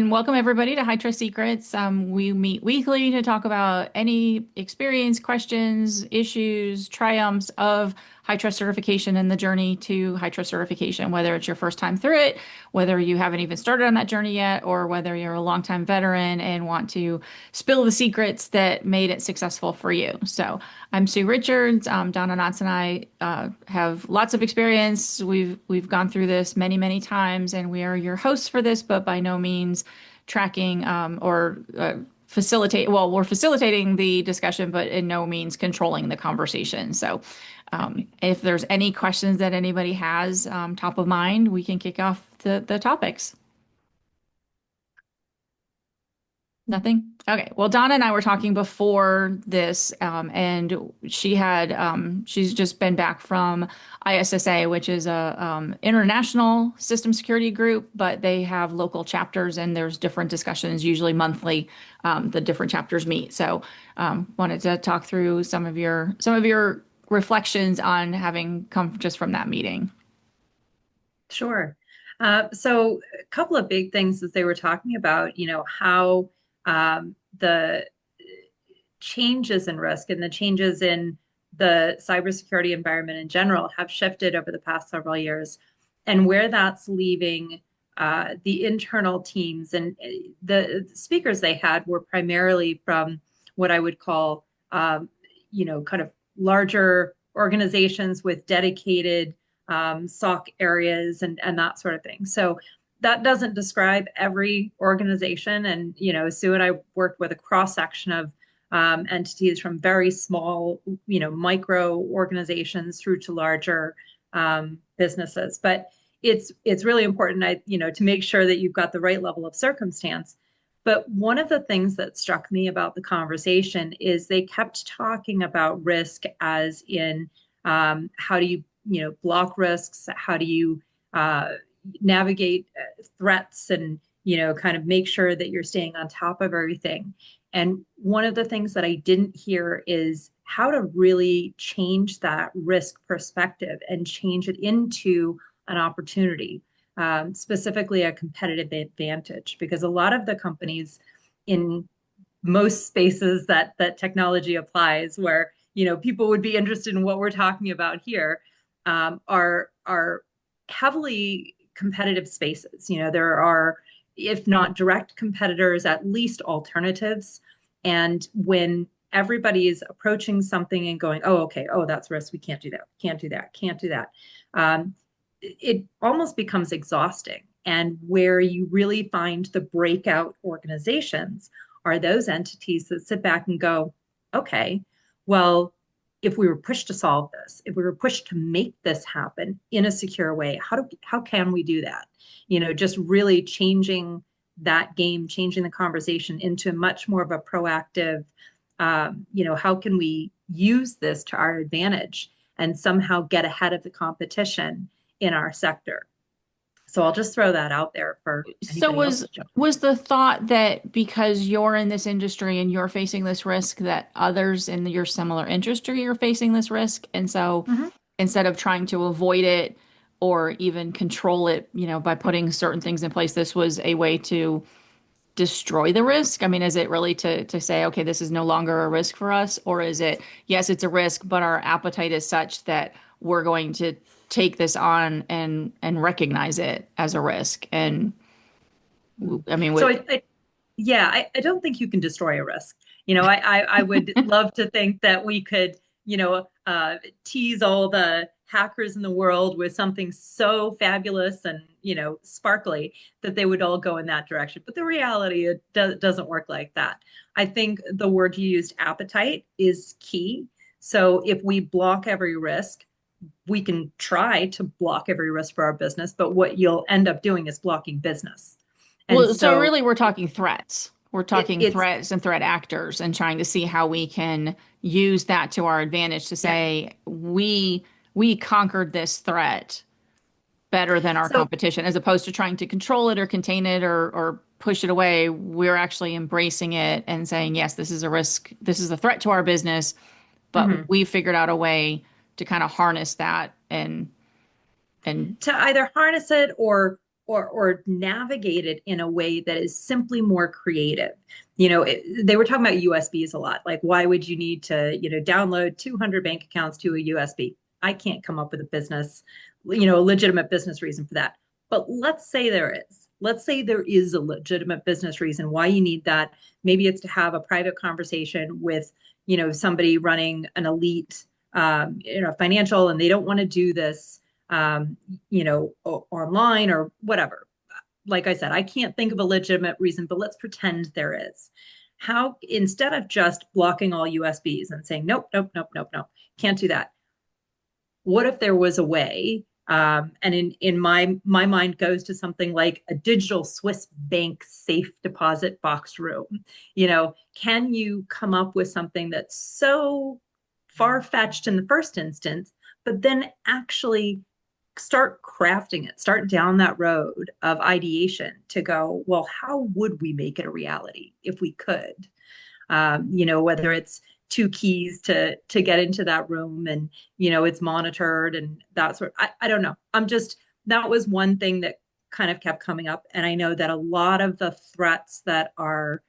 and welcome everybody to HITRUST Secrets. We meet weekly to talk about any experience, questions, issues, triumphs of HITRUST certification and the journey to HITRUST certification, whether it's your first time through it, whether you haven't even started on that journey yet, or whether you're a longtime veteran and want to spill the secrets that made it successful for you. So I'm Sue Richards. Donna Nodson and I have lots of experience. We've gone through this many, many times, and we are your hosts for this, but by no means tracking or facilitate. Well, we're facilitating the discussion, but in no means controlling the conversation. So if there's any questions that anybody has top of mind, we can kick off the topics. Nothing? Okay. Well, Donna and I were talking before this, and she's just been back from ISSA, which is a international system security group, but they have local chapters and there's different discussions, usually monthly, the different chapters meet. So, wanted to talk through some of your reflections on having come just from that meeting. Sure. So a couple of big things as they were talking about, how the changes in risk and the changes in the cybersecurity environment in general have shifted over the past several years, and where that's leaving the internal teams. And the speakers they had were primarily from what I would call, kind of larger organizations with dedicated SOC areas and that sort of thing. So that doesn't describe every organization. And, Sue and I worked with a cross section of entities from very small, micro organizations through to larger businesses. But it's really important, to make sure that you've got the right level of circumstance. But one of the things that struck me about the conversation is they kept talking about risk as in how do you, block risks? How do you navigate threats and, kind of make sure that you're staying on top of everything? And one of the things that I didn't hear is how to really change that risk perspective and change it into an opportunity, specifically a competitive advantage, because a lot of the companies in most spaces that technology applies, where people would be interested in what we're talking about here, are heavily competitive spaces. There are, if not direct competitors, at least alternatives. And when everybody is approaching something and going, oh, okay, oh, that's risk, we can't do that, can't do that, can't do that, it almost becomes exhausting. And where you really find the breakout organizations are those entities that sit back and go, okay, well, if we were pushed to solve this, if we were pushed to make this happen in a secure way, how can we do that? Just really changing that game, changing the conversation into much more of a proactive, how can we use this to our advantage and somehow get ahead of the competition in our sector? So I'll just throw that out there for So anybody else was to jump in. was the thought that because you're in this industry and you're facing this risk, that others in your similar industry are facing this risk? And so Mhm. instead of trying to avoid it or even control it, by putting certain things in place, this was a way to destroy the risk? I mean, is it really to say, okay, this is no longer a risk for us? Or is it, yes, it's a risk, but our appetite is such that we're going to take this on and recognize it as a risk? And I mean, So yeah, I don't think you can destroy a risk. I would love to think that we could, tease all the hackers in the world with something so fabulous and, sparkly that they would all go in that direction. But the reality, it doesn't work like that. I think the word you used, appetite, is key. So if we block every risk, we can try to block every risk for our business, but what you'll end up doing is blocking business. And well, so so really we're talking threats. We're it, talking it's threats and threat actors and trying to see how we can use that to our advantage to yeah. say we conquered this threat better than our So competition, as opposed to trying to control it or contain it or push it away. We're actually embracing it and saying, yes, this is a risk, this is a threat to our business, but mhm. we figured out a way to kind of harness that and To either harness it or or navigate it in a way that is simply more creative. They were talking about USBs a lot. Like, why would you need to, download 200 bank accounts to a USB? I can't come up with a legitimate business reason for that. But let's say there is. Let's say there is a legitimate business reason why you need that. Maybe it's to have a private conversation with, somebody running an elite, financial, and they don't want to do this, online or whatever. Like I said, I can't think of a legitimate reason, but let's pretend there is. How, instead of just blocking all USBs and saying, nope, nope, nope, nope, nope, can't do that. What if there was a way, and in my mind goes to something like a digital Swiss bank safe deposit box room. Can you come up with something that's so far-fetched in the first instance, but then actually start crafting it, start down that road of ideation to go, well, how would we make it a reality if we could? Whether it's two keys to get into that room, and it's monitored and that sort. I don't know. That was one thing that kind of kept coming up, and I know that a lot of the threats that are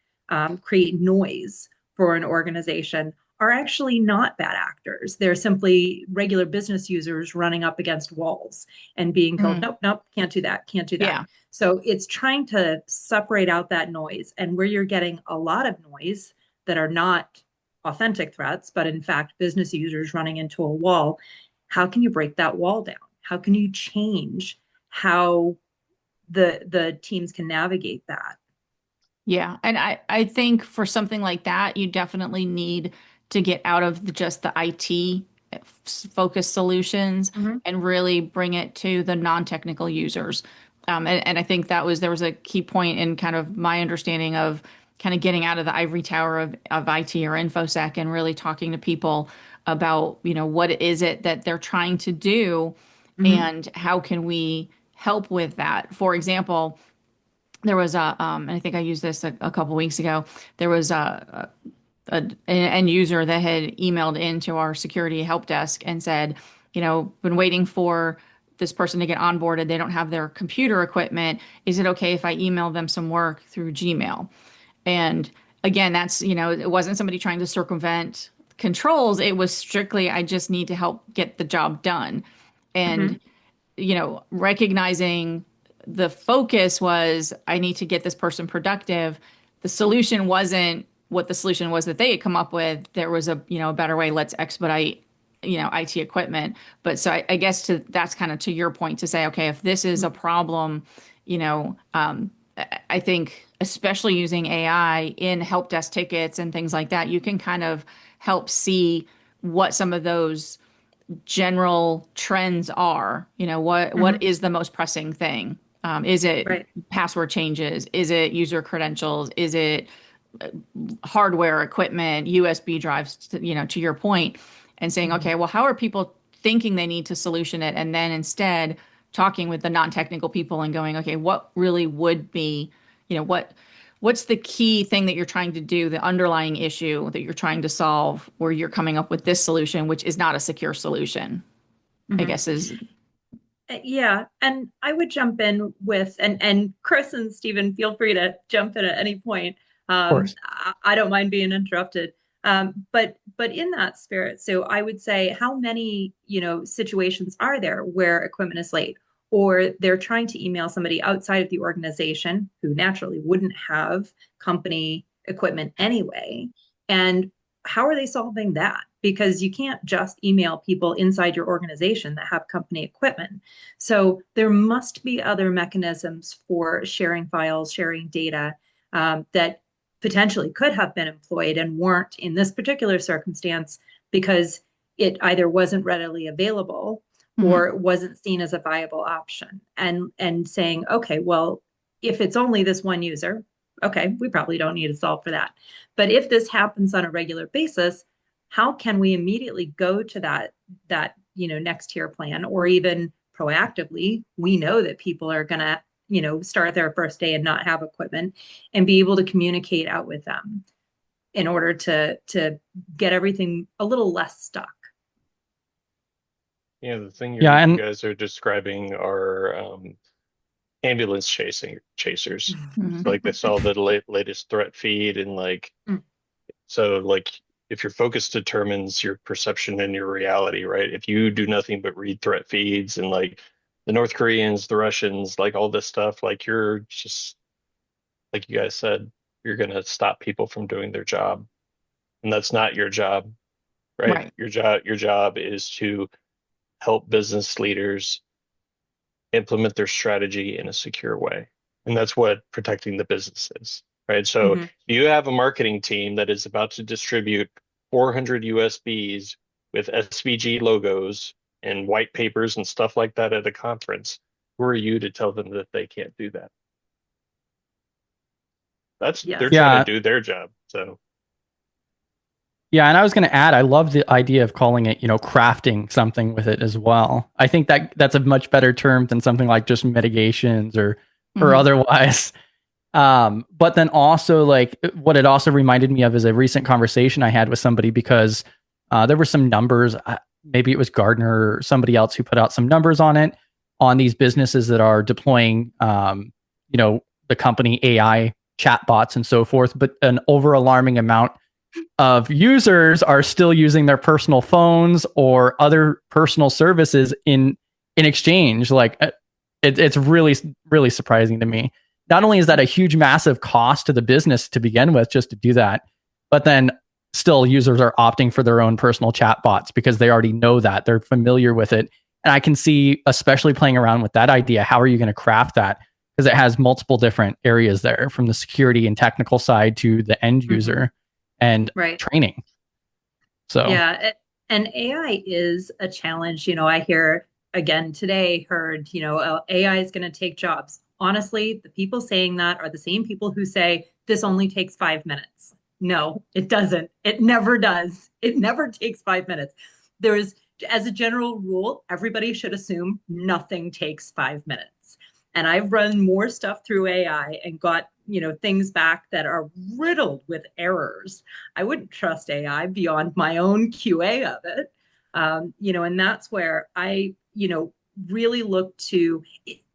create noise for an organization are actually not bad actors. They're simply regular business users running up against walls and being told, Mm, nope, nope, can't do that, can't do that. yeah. So it's trying to separate out that noise, and where you're getting a lot of noise that are not authentic threats, but in fact, business users running into a wall, how can you break that wall down? How can you change how the teams can navigate that? Yeah. And I think for something like that, you definitely need to get out of just the IT focused solutions Mm-hmm. and really bring it to the non-technical users. And I think there was a key point in kind of my understanding of kind of getting out of the ivory tower of IT or InfoSec and really talking to people about, what is it that they're trying to do Mm-hmm. and how can we help with that? For example, there was and I think I used this a couple weeks ago. There was an end user that had emailed into our security help desk and said, been waiting for this person to get onboarded. They don't have their computer equipment. Is it okay if I email them some work through Gmail? And again, it wasn't somebody trying to circumvent controls. It was strictly, I just need to help get the job done. Mm-hmm. And recognizing the focus was I need to get this person productive. The solution wasn't what the solution was that they had come up with. There was a better way. Let's expedite, IT equipment. But so I guess that's kind of to your point to say, okay, if this is a problem, I think especially using AI in help desk tickets and things like that, you can kind of help see what some of those general trends are. What Mm-hmm. is the most pressing thing? Is it Right. password changes? Is it user credentials? Is it hardware equipment, USB drives, to your point, and saying, Mm-hmm. okay, well, how are people thinking they need to solution it? And then instead talking with the non-technical people and going, okay, what really would be, what's the key thing that you're trying to do, the underlying issue that you're trying to solve, where you're coming up with this solution, which is not a secure solution, I Mm-hmm. guess is, Yeah, and I would jump in with, and Chris and Stephen, feel free to jump in at any point. Of course. I don't mind being interrupted. But in that spirit, so I would say, how many, situations are there where equipment is late, or they're trying to email somebody outside of the organization who naturally wouldn't have company equipment anyway, and how are they solving that? Because you can't just email people inside your organization that have company equipment. So there must be other mechanisms for sharing files, sharing data, that potentially could have been employed and weren't in this particular circumstance because it either wasn't readily available mhm. or wasn't seen as a viable option. And saying, okay, well, if it's only this one user, okay, we probably don't need to solve for that. But if this happens on a regular basis, how can we immediately go to that next tier plan, or even proactively, we know that people are going to start their first day and not have equipment, and be able to communicate out with them in order to get everything a little less stuck. Yeah, the thing Yeah, you and guys are describing are ambulance chasers. Mhm. So, like they saw the latest threat feed and like Mm. so like if your focus determines your perception and your reality, right? If you do nothing but read threat feeds and like the North Koreans, the Russians, like all this stuff, like you're just like you guys said, you're gonna stop people from doing their job. And that's not your job, right? Right. Your job is to help business leaders implement their strategy in a secure way. And that's what protecting the business is, right? So Hmm. you have a marketing team that is about to distribute 400 USBs with SVG logos and white papers and stuff like that at a conference. Who are you to tell them that they can't do that? They're Yes. trying to Yeah. do their job. So Yeah, and I was going to add, I love the idea of calling it, crafting something with it as well. I think that that's a much better term than something like just mitigations or Hmm. otherwise. But then also, like, what it also reminded me of is a recent conversation I had with somebody because there were some numbers. Maybe it was Gardner or somebody else who put out some numbers on it on these businesses that are deploying, the company AI chatbots and so forth. But an over alarming amount of users are still using their personal phones or other personal services in exchange. Like it's really surprising to me. Not only is that a huge massive cost to the business to begin with just to do that, but then still users are opting for their own personal chat bots because they already know that they're familiar with it. And I can see, especially playing around with that idea, how are you going to craft that? Because it has multiple different areas there, from the security and technical side to the end Hmm. user and Right. training. So Yeah. And AI is a challenge. I hear again today, heard, AI is going to take jobs. Honestly, the people saying that are the same people who say this only takes 5 minutes. No, it doesn't. It never does. It never takes 5 minutes. There's, as a general rule, everybody should assume nothing takes 5 minutes. And I've run more stuff through AI and got, things back that are riddled with errors. I wouldn't trust AI beyond my own QA of it. And that's where I, really look to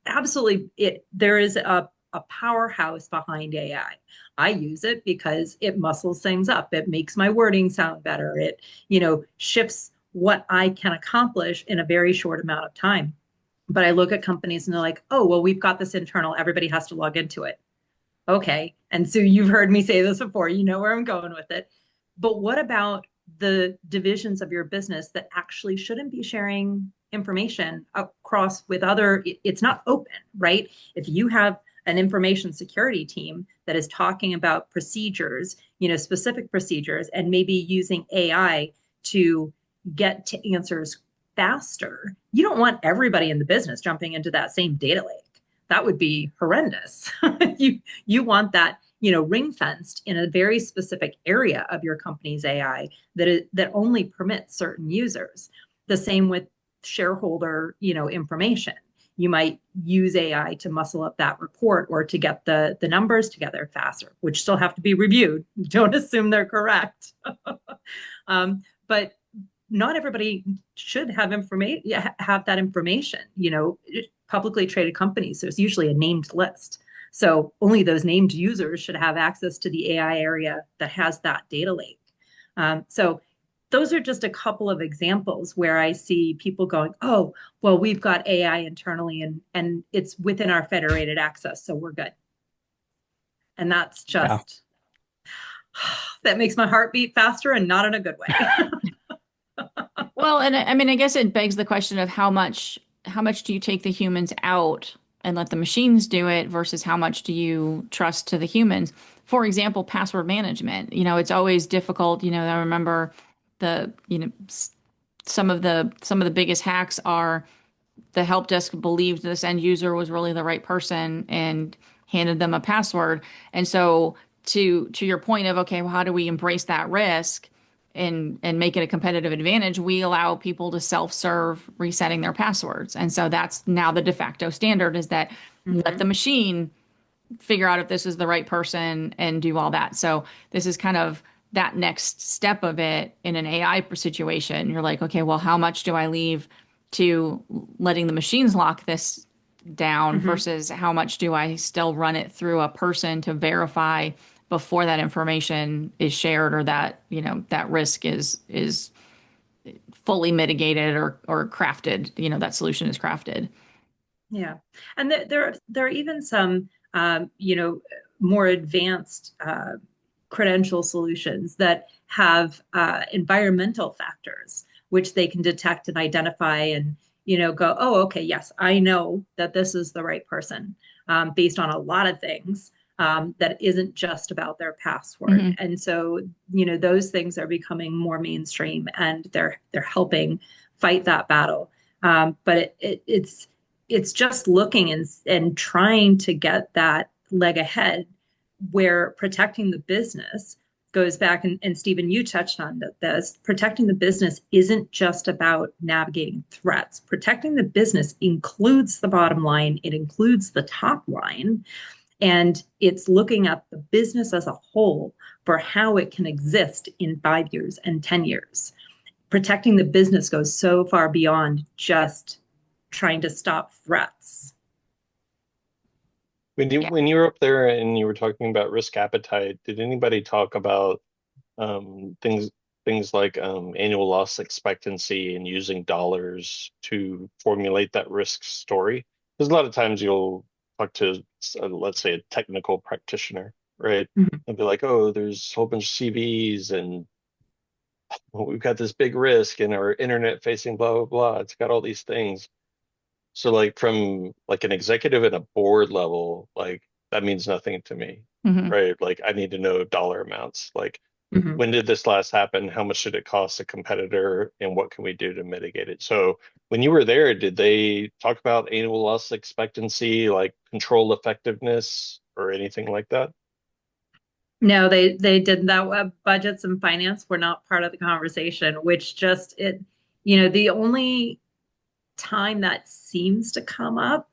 absolutely there is a powerhouse behind AI. I use it because it muscles things up. It makes my wording sound better. It, shifts what I can accomplish in a very short amount of time. But I look at companies and they're like, oh, well, we've got this internal, everybody has to log into it. Okay. And so you've heard me say this before, you know where I'm going with it. But what about the divisions of your business that actually shouldn't be sharing information across with other? It's not open, right? If you have an information security team that is talking about procedures, specific procedures, and maybe using AI to get to answers faster, you don't want everybody in the business jumping into that same data lake. That would be horrendous. You want that, ring fenced in a very specific area of your company's AI that only permits certain users. The same with shareholder, information. You might use AI to muscle up that report or to get the numbers together faster, which still have to be reviewed. Don't assume they're correct. But not everybody should have that information. Publicly traded companies, there's usually a named list. So only those named users should have access to the AI area that has that data lake. So those are just a couple of examples where I see people going, oh, well, we've got AI internally and it's within our federated access, so we're good. And that's yeah, just, that makes my heart beat faster and not in a good way. Well, and I mean, I guess it begs the question of how much do you take the humans out and let the machines do it versus how much do you trust to the humans? For example, password management. It's always difficult. I remember some of the biggest hacks are the help desk believed this end user was really the right person and handed them a password. And so to your point of, okay, well, how do we embrace that risk and make it a competitive advantage? We allow people to self-serve resetting their passwords. And so that's now the de facto standard, is that let Mm-hmm. the machine figure out if this is the right person and do all that. So this is kind of that next step of it in an AI situation. You're like, okay, well, how much do I leave to letting the machines lock this down Mhm. versus how much do I still run it through a person to verify before that information is shared, or that, that risk is fully mitigated or crafted, that solution is crafted. Yeah, and there are even some more advanced credential solutions that have environmental factors which they can detect and identify and go, oh, okay, yes, I know that this is the right person based on a lot of things that isn't just about their password. Hmm. And so those things are becoming more mainstream and they're helping fight that battle. But it's just looking and trying to get that leg ahead where protecting the business goes back. And Stephen, you touched on this. Protecting the business isn't just about navigating threats. Protecting the business includes the bottom line, it includes the top line, and it's looking at the business as a whole for how it can exist in 5 years and 10 years. Protecting the business goes so far beyond just trying to stop threats. Yeah. When you were up there and you were talking about risk appetite, did anybody talk about things like annual loss expectancy and using dollars to formulate that risk story? Because a lot of times you'll talk to, let's say, a technical practitioner, right? Mhm. And be like, oh, there's a whole bunch of CVs and well, we've got this big risk and our internet facing blah, blah, blah. It's got all these things. So like from like an executive at a board level, like that means nothing to me, Hmm. right? Like I need to know dollar amounts. Like Mhm. when did this last happen? How much did it cost a competitor? And what can we do to mitigate it? So when you were there, did they talk about annual loss expectancy, like control effectiveness or anything like that? No, they didn't. That budgets and finance were not part of the conversation, which just the only time that seems to come up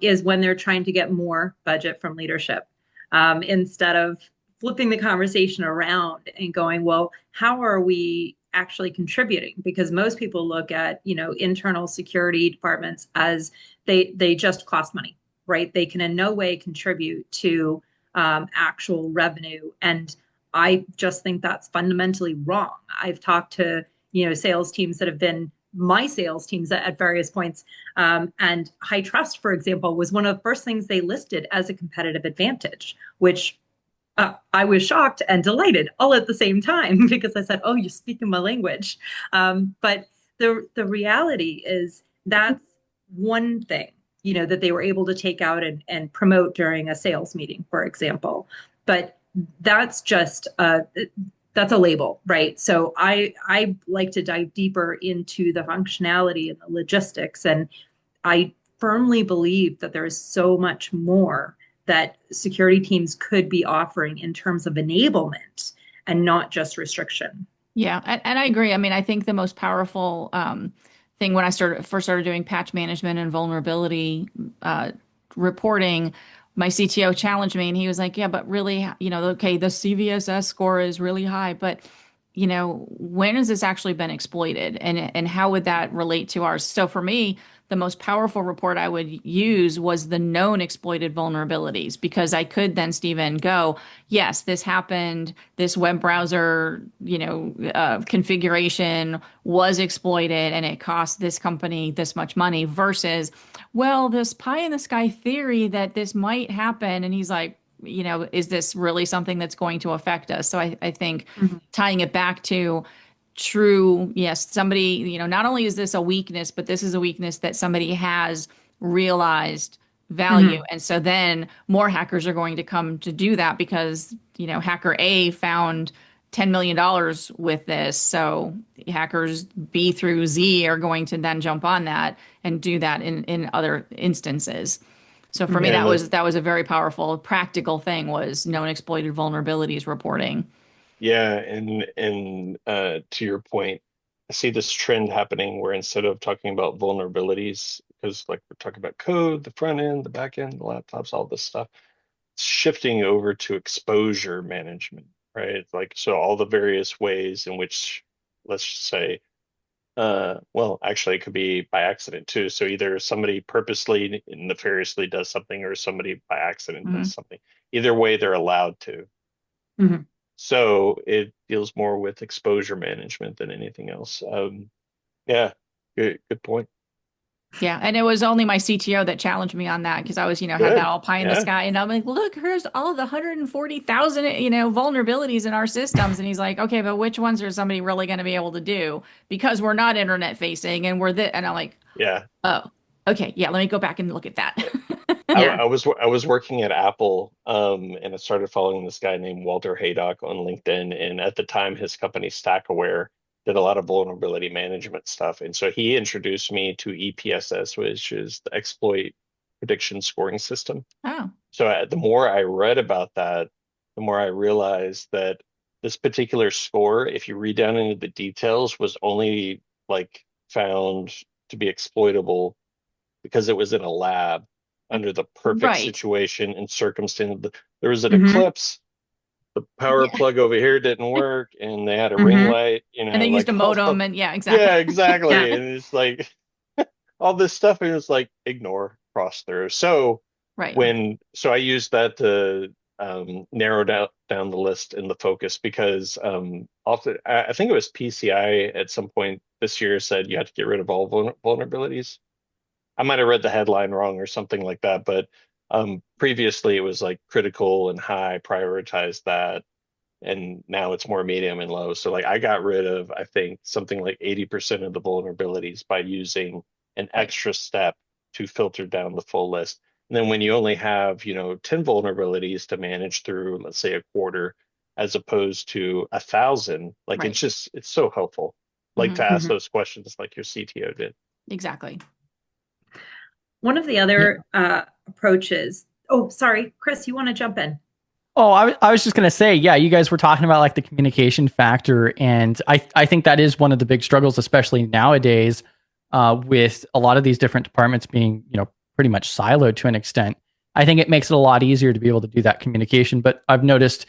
is when they're trying to get more budget from leadership instead of flipping the conversation around and going, well, how are we actually contributing? Because most people look at internal security departments as they just cost money, right? They can in no way contribute to actual revenue, and I just think that's fundamentally wrong. I've talked to sales teams that have been my sales teams at various points. And HITRUST, for example, was one of the first things they listed as a competitive advantage, which I was shocked and delighted all at the same time because I said, "Oh, you're speaking my language." But the reality is that's one thing that they were able to take out and promote during a sales meeting, for example. But that's just that's a label, right? So I like to dive deeper into the functionality and the logistics, and I firmly believe that there is so much more that security teams could be offering in terms of enablement and not just restriction. Yeah, and I agree. I mean, I think the most powerful thing when I first started doing patch management and vulnerability uh, reporting, my CTO challenged me, and he was like, "Yeah, but really, okay, the CVSS score is really high, but when has this actually been exploited, and how would that relate to ours?" So for me, the most powerful report I would use was the known exploited vulnerabilities, because I could then, Stephen, go, yes, this happened. This web browser, configuration was exploited and it cost this company this much money versus, well, this pie in the sky theory that this might happen. And he's like, is this really something that's going to affect us? So I think Mhm. tying it back to true, yes, somebody, not only is this a weakness, but this is a weakness that somebody has realized value. Mhm. And so then more hackers are going to come to do that because, hacker A found $10 million with this. So hackers B through Z are going to then jump on that and do that in other instances. So for me, Mhm. And that was a very powerful practical thing, was known exploited vulnerabilities reporting. yeah, and to your point, I see this trend happening where instead of talking about vulnerabilities, because like we're talking about code, the front end, the back end, the laptops, all this stuff, it's shifting over to exposure management, right? Like so all the various ways in which, let's just say, Well, actually, it could be by accident too. So either somebody purposely and nefariously does something, or somebody by accident Hmm. does something. Either way, they're allowed to. Mhm. So it deals more with exposure management than anything else. Yeah, good point. Yeah, and it was only my CTO that challenged me on that because I was, had that Good. all pie in the Yeah. sky, and I'm like, look, here's all the 140,000, vulnerabilities in our systems, and he's like, okay, but which ones are somebody really going to be able to do because we're not internet facing and we're and I'm like, Yeah. oh, okay, yeah, let me go back and look at that. Yeah. I was working at Apple, and I started following this guy named Walter Haydock on LinkedIn, and at the time his company StackAware did a lot of vulnerability management stuff, and so he introduced me to EPSS, which is the exploit prediction scoring system. Oh, So the more I read about that, the more I realized that this particular score, if you read down into the details, was only like found to be exploitable because it was in a lab under the perfect right. situation and circumstance. There was an Hmm. eclipse, the power Yeah. plug over here didn't work, and they had a ring Hmm. light, And they used like a all modem, of, and yeah, exactly. yeah, Yeah. exactly. And it's like all this stuff, and it's like ignore, cross through. So Right. so I used that to narrow down the list and the focus, because often I think it was PCI at some point this year said you have to get rid of all vulnerabilities. I might have read the headline wrong or something like that, but previously it was like critical and high, prioritize that, and now it's more medium and low. So like I got rid of, I think, something like 80% of the vulnerabilities by using an Right. extra step to filter down the full list. And then when you only have, 10 vulnerabilities to manage through, let's say a quarter, as opposed to 1,000, like Right. it's so helpful. Like to Hmm. ask Hmm. those questions like your CTO did. Exactly. One of the Yeah. other approaches. Oh, sorry, Chris, you want to jump in? Oh, I was just going to say, yeah, you guys were talking about like the communication factor. And I think that is one of the big struggles, especially nowadays, with a lot of these different departments being, pretty much siloed to an extent. I think it makes it a lot easier to be able to do that communication. But I've noticed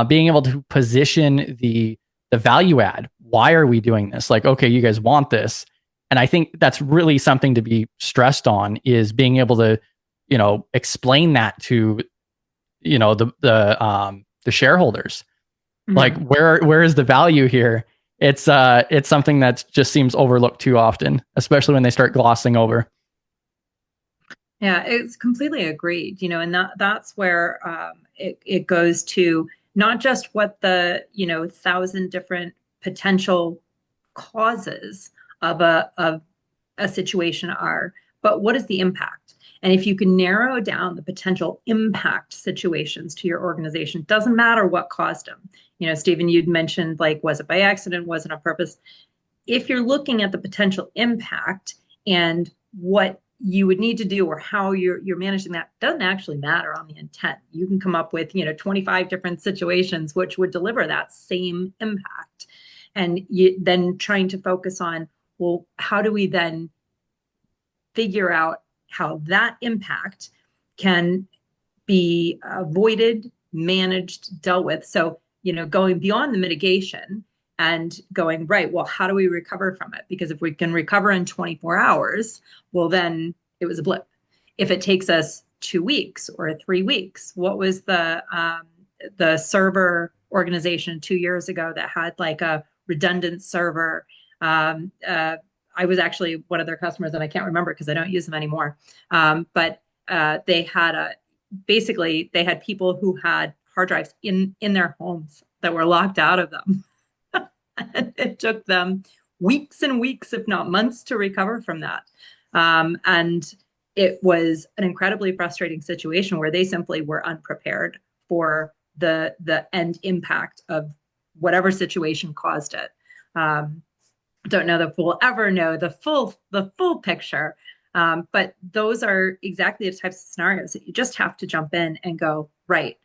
being able to position the value add. Why are we doing this? Like, okay, you guys want this. And I think that's really something to be stressed on, is being able to, explain that to the shareholders, like Hmm. where is the value here. It's something that just seems overlooked too often, especially when they start glossing over. Yeah, it's completely agreed. And that's where it goes to not just what the 1,000 different potential causes of a situation are, but what is the impact? And if you can narrow down the potential impact situations to your organization, doesn't matter what caused them. Stephen, you'd mentioned, like, was it by accident? Was it on purpose? If you're looking at the potential impact and what you would need to do or how you're managing that, doesn't actually matter on the intent. You can come up with 25 different situations which would deliver that same impact, and then trying to focus on, well, how do we then figure out how that impact can be avoided, managed, dealt with. So, going beyond the mitigation and going, right, well, how do we recover from it? Because if we can recover in 24 hours, well, then it was a blip. If it takes us 2 weeks or 3 weeks, what was the server organization 2 years ago that had like a redundant server? I was actually one of their customers, and I can't remember because I don't use them anymore. But they had basically they had people who had hard drives in their homes that were locked out of them. And it took them weeks and weeks, if not months, to recover from that. And it was an incredibly frustrating situation where they simply were unprepared for the end impact of whatever situation caused it. Don't know that we'll ever know the full picture. But those are exactly the types of scenarios that you just have to jump in and go, right,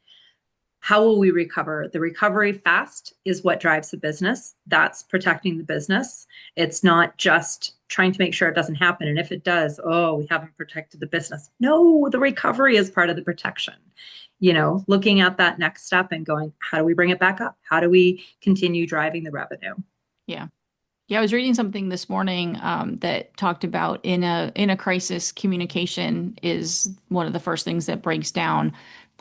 how will we recover? The recovery fast is what drives the business. That's protecting the business. It's not just trying to make sure it doesn't happen. And if it does, oh, we haven't protected the business. No, the recovery is part of the protection. Looking at that next step and going, how do we bring it back up? How do we continue driving the revenue? Yeah. Yeah, I was reading something this morning that talked about in a crisis, communication is one of the first things that breaks down,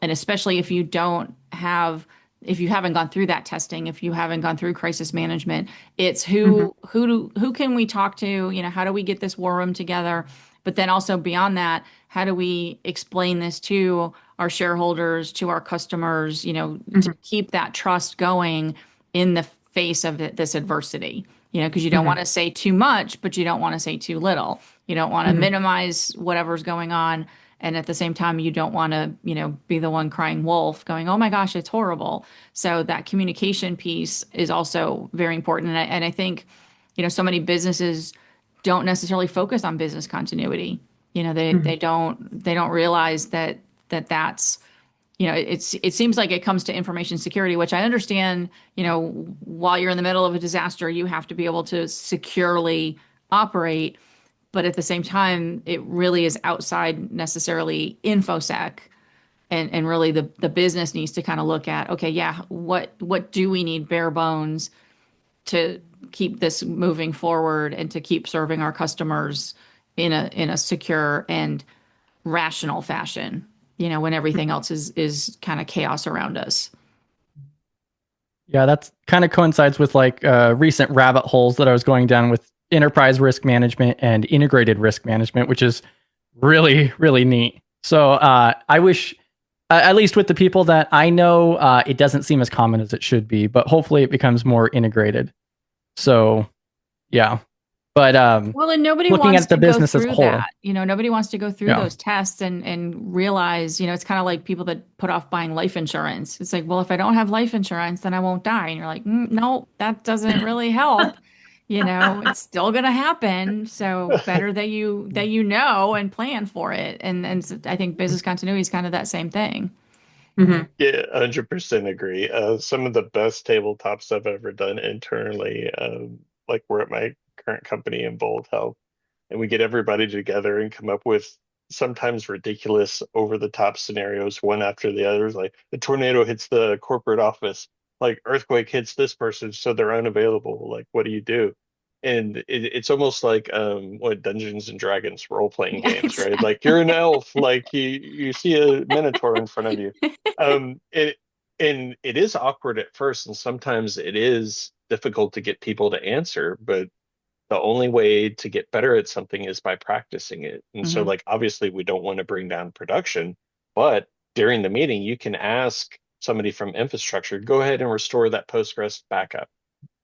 and especially if you don't have, if you haven't gone through that testing, if you haven't gone through crisis management, it's Mhm. who can we talk to? You know, how do we get this war room together? But then also beyond that, how do we explain this to our shareholders, to our customers? You know, to Mhm. keep that trust going in the face of this adversity. You know, because you don't want Mhm. to say too much, but you don't want to say too little. You don't want to Mhm. minimize whatever's going on. And at the same time, you don't want to, you know, be the one crying wolf going, oh my gosh, it's horrible. So that communication piece is also very important. And I think, you know, so many businesses don't necessarily focus on business continuity. You know, Mhm. they don't realize that's, you know, it seems like it comes to information security, which I understand, you know, while you're in the middle of a disaster, you have to be able to securely operate. But at the same time, it really is outside necessarily InfoSec. And really the business needs to kind of look at, okay, yeah, what do we need bare bones to keep this moving forward and to keep serving our customers in a secure and rational fashion, you know, when everything else is kind of chaos around us. Yeah, that's kind of coincides with like recent rabbit holes that I was going down with enterprise risk management and integrated risk management, which is really, really neat. So I wish, at least with the people that I know, it doesn't seem as common as it should be, but hopefully it becomes more integrated. So yeah, but Well, and nobody looking wants at the to go business as a through that. whole, You know, nobody wants to go through yeah. those tests and realize, you know, it's kind of like people that put off buying life insurance. It's like, well, if I don't have life insurance, then I won't die. And you're like, no, that doesn't really help. You know, it's still going to happen. So better that you know and plan for it. And I think business continuity is kind of that same thing. Mhm. Yeah, 100% agree. Some of the best tabletops I've ever done internally, like we're at my current company in Bold Health, and we get everybody together and come up with sometimes ridiculous over the top scenarios, one after the others. Like the tornado hits the corporate office, like earthquake hits this person, so they're unavailable. Like, what do you do? And it's almost like what Dungeons and Dragons role playing Yeah, games, right? Like you're an exactly. elf, like you see a minotaur in front of you. It and it is awkward at first, and sometimes it is difficult to get people to answer, but the only way to get better at something is by practicing it. And so, Hmm. like, obviously, we don't want to bring down production, but during the meeting, you can ask somebody from infrastructure, go ahead and restore that Postgres backup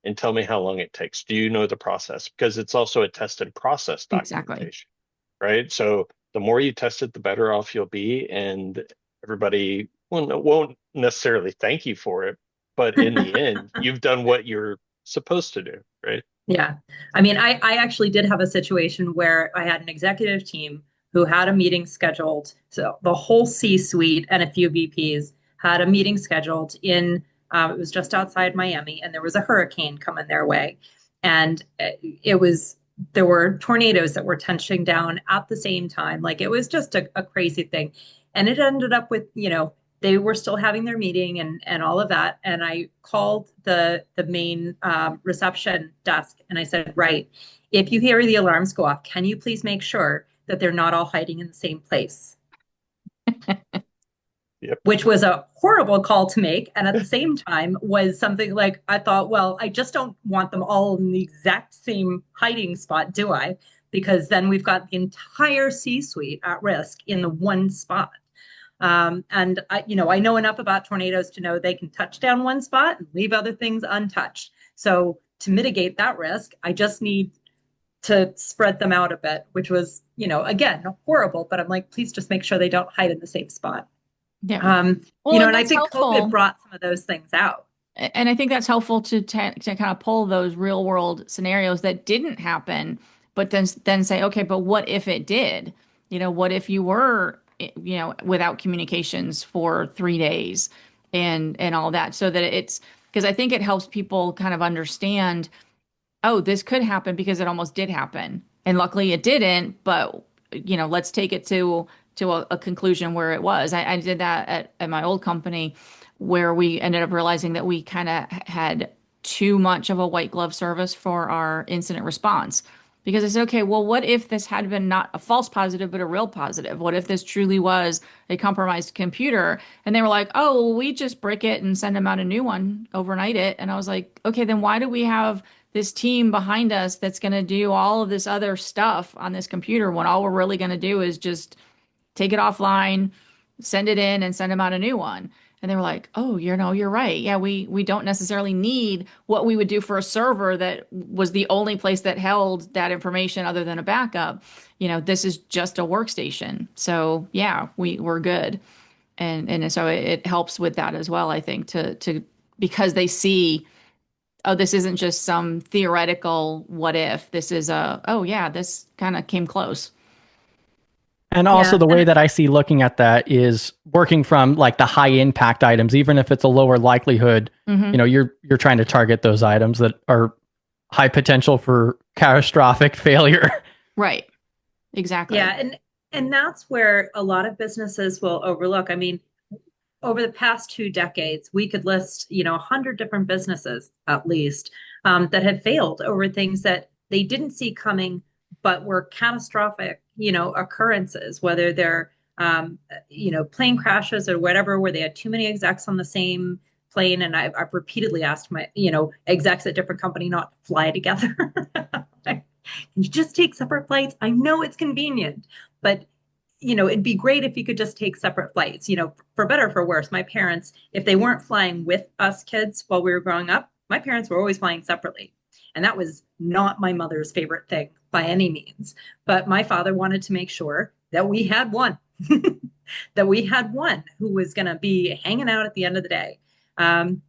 and tell me how long it takes. Do you know the process? Because it's also a test and process Exactly. documentation, right? So the more you test it, the better off you'll be. And everybody won't necessarily thank you for it, but in the end, you've done what you're supposed to do, right? Yeah. I mean, I actually did have a situation where I had an executive team who had a meeting scheduled. So the whole C-suite and a few VPs had a meeting scheduled it was just outside Miami, and there was a hurricane coming their way. And there were tornadoes that were touching down at the same time. Like it was just a crazy thing. And it ended up with, they were still having their meeting and all of that. And I called the main reception desk and I said, right, if you hear the alarms go off, can you please make sure that they're not all hiding in the same place? Yep. Which was a horrible call to make. And at the same time was something like, I thought, well, I just don't want them all in the exact same hiding spot, do I? Because then we've got the entire C-suite at risk in the one spot. And I know enough about tornadoes to know they can touch down one spot and leave other things untouched. So to mitigate that risk, I just need to spread them out a bit, which was, again, horrible. But I'm like, please just make sure they don't hide in the same spot. Yeah. Well, and And I that's think COVID helpful. brought some of those things out. And I think that's helpful to kind of pull those real world scenarios that didn't happen, but then say, okay, but what if it did? You know, what if you were, you know, without communications for 3 days and all that, so that it's because I think it helps people kind of understand, oh, this could happen because it almost did happen, and luckily it didn't. But you know, let's take it to a conclusion where it was. I did that at my old company where we ended up realizing that we kind of had too much of a white glove service for our incident response. Because I said, okay, well, what if this had been not a false positive, but a real positive? What if this truly was a compromised computer? And they were like, oh, well, we just brick it and send them out a new one, overnight it. And I was like, okay, then why do we have this team behind us that's going to do all of this other stuff on this computer when all we're really going to do is just take it offline, send it in, and send them out a new one? And they were like, oh, you're right. Yeah, we don't necessarily need what we would do for a server that was the only place that held that information other than a backup. This is just a workstation. So yeah, we're good. And so it helps with that as well, I think, to because they see, oh, this isn't just some theoretical what if. This is oh yeah, this kind of came close. And also Yeah. the way that I see looking at that is working from like the high impact items, even if it's a lower likelihood, you're trying to target those items that are high potential for catastrophic failure. Right. Exactly. Yeah, and that's where a lot of businesses will overlook. I mean, over the past 2 decades, we could list, 100 different businesses at least that have failed over things that they didn't see coming, but were catastrophic, occurrences, whether they're, plane crashes or whatever, where they had too many execs on the same plane. And I've repeatedly asked my, execs at different company not to fly together. Can you just take separate flights? I know it's convenient, but it'd be great if you could just take separate flights, for better or for worse. My parents, if they weren't flying with us kids while we were growing up, my parents were always flying separately. And that was not my mother's favorite thing by any means. But my father wanted to make sure that we had one, that we had one who was going to be hanging out at the end of the day. And,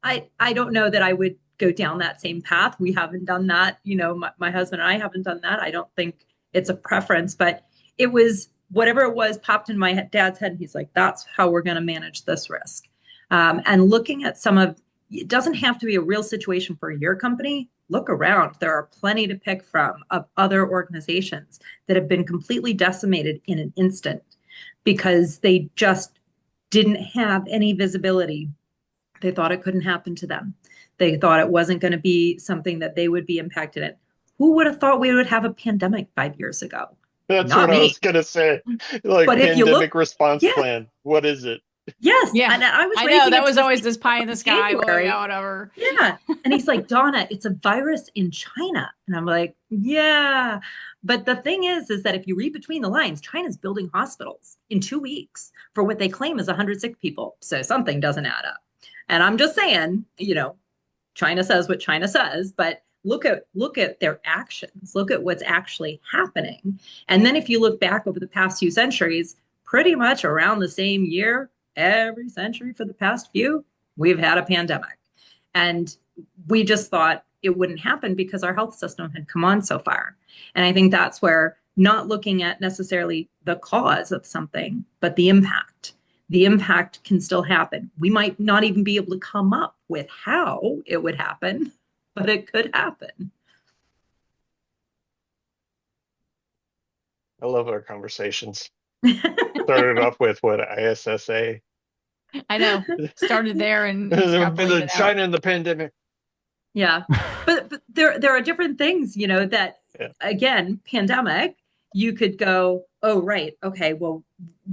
I don't know that I would go down that same path. We haven't done that. My husband and I haven't done that. I don't think it's a preference, but it was whatever it was popped in my dad's head. And he's like, that's how we're going to manage this risk. And looking at it doesn't have to be a real situation for your company. Look around. There are plenty to pick from of other organizations that have been completely decimated in an instant because they just didn't have any visibility. They thought it couldn't happen to them. They thought it wasn't going to be something that they would be impacted in. Who would have thought we would have a pandemic 5 years ago? That's Not what me. I was going to say. Like, But if you pandemic look, response yeah. plan. What is it? Yes. Yeah. And I was I know raising that it was to always this pie in the sky. Well, January. yeah, whatever. Yeah. And he's like, Donna, it's a virus in China. And I'm like, yeah. But the thing is that if you read between the lines, China's building hospitals in 2 weeks for what they claim is 100 sick people. So something doesn't add up. And I'm just saying, China says what China says, but look at their actions. Look at what's actually happening. And then if you look back over the past few centuries, pretty much around the same year, every century for the past few, we've had a pandemic. And we just thought it wouldn't happen because our health system had come on so far. And I think that's where not looking at necessarily the cause of something, but the impact. The impact can still happen. We might not even be able to come up with how it would happen, but it could happen. I love our conversations. Started off with what, ISSA? I know. Started there and extrapolated out. China and the pandemic. Yeah. But there are different things, that, again, pandemic, you could go, oh, right. Okay, well,